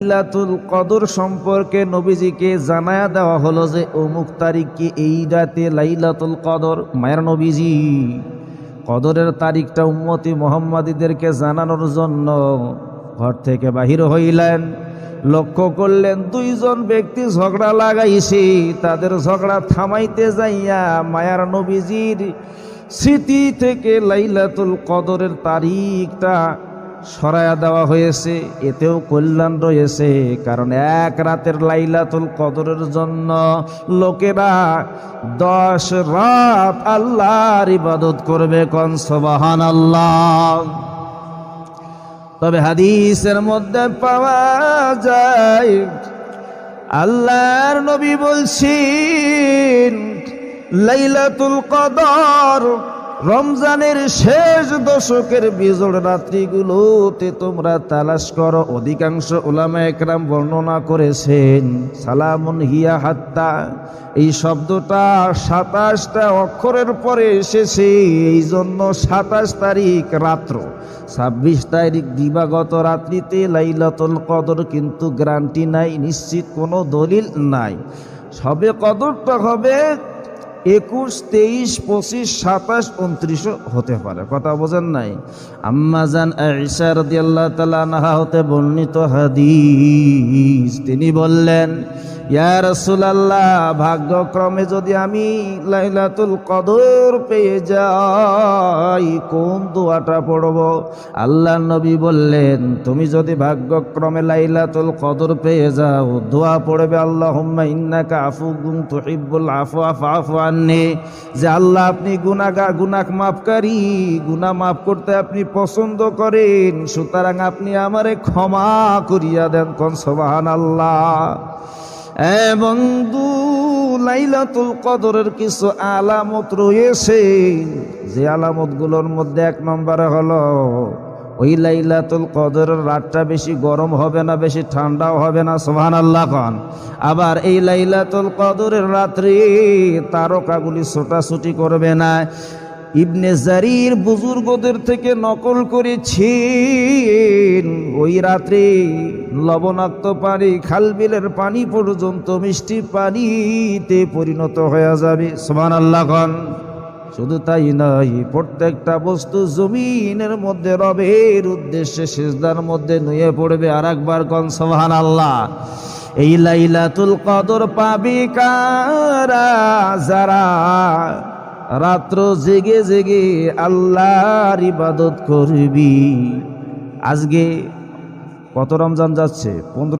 লাইলাতুল কদর সম্পর্কে নবীজিকে জানায়া দেওয়া হলো যে অমুক তারিখে এই রাতে লাইলাতুল কদর। মায়ের নবীজি কদরের তারিখটা উম্মতি মুহাম্মাদীদেরকে জানানোর জন্য ঘর থেকে বাহির হইলেন। লক্ষ্য করলেন দুইজন ব্যক্তি ঝগড়া লাগাইছে। তাদের ঝগড়া থামাইতে যাইয়া মায়ার নবীজির স্মৃতি থেকে লাইলাতুল কদরের তারিখটা সরায়া দেওয়া হয়েছে। এতেও কল্যাণ রয়েছে, কারণ এক রাতের লাইলাতুল কদরের জন্য লোকেরা 10 রাত আল্লাহর ইবাদত করবে। কোন সুবহানাল্লাহ। তবে হাদিসের মধ্যে পাওয়া যায় আল্লাহর নবী বলছেন লাইলাতুল কদর রমজানের শেষ দশকের বিজোড় রাত্রিগুলোতে তোমরা তালাশ করো। অধিকাংশ উলামা একরাম বর্ণনা করেছেন সালামুন হিয়া হাত্তা, এই শব্দটা 27টা অক্ষরের পরে এসেছে, এই জন্য 27 তারিখ রাত্র, 26 তারিখ দিবাগত রাত্রিতে লাইলাতুল কদর কিন্তু গ্যারান্টি নাই, নিশ্চিত কোনো দলিল নাই। সবে কদরটা হবে 21, 23, 25, 27, 29 হতে পারে। কথা বোঝেন নাই? আম্মা জান আয়েশা রাদিয়াল্লাহু তাআলা আনহা হতে বর্ণিত হাদিস, তিনি বললেন ইয়া রাসূলুল্লাহ, ভাগ্যক্রমে যদি আমি লাইলাতুল কদর পেয়ে যাই কোন দোয়াটা পড়ব? আল্লাহর নবী বললেন তুমি যদি ভাগ্যক্রমে লাইলাতুল কদর পেয়ে যাও দোয়া পড়বে আল্লাহুম্মা ইন্নাকা আফুউন তুহিব্বুল আফওয়া ফাআফু আন্নি, যে আল্লাহ আপনি গুনাহ মাফকারী, গুনাহ মাফ করতে আপনি পছন্দ করেন, সুতরাং আপনি আমারে ক্ষমা করিয়া দেন। কোন সুবহানাল্লাহ। এবং লাইলাতুল কদরের কিছু আলামত রয়েছে, যে আলামতগুলোর মধ্যে 1 নম্বরে হলো ওই লাইলাতুল কদরের রাতটা বেশি গরম হবে না, বেশি ঠান্ডাও হবে না। সুবহানাল্লাহ খান। আবার এই লাইলাতুল কদরের রাত্রে তারকাগুলি ছোটাছুটি করবে না। ইবনে জারির বুজুর্গদের থেকে নকল করেছেন ওই রাত্রে লবণাক্ত পানি, খালবিলের পানি পর্যন্ত মিষ্টি পানিতে পরিণত হয়ে যাবে। সুবহানাল্লাহ খান। শুধু তাই নয়, প্রত্যেকটা বস্তু জমিনের মধ্যে রবের উদ্দেশ্যে সিজদার মধ্যে নুয়ে পড়বে। আর একবার কোন সুবহানাল্লাহ। এই লাইলাতুল কদর পাবে কারা? যারা রাত্র জেগে জেগে আল্লাহর ইবাদত করবি। আজকে কত রমজান যাচ্ছে? 15।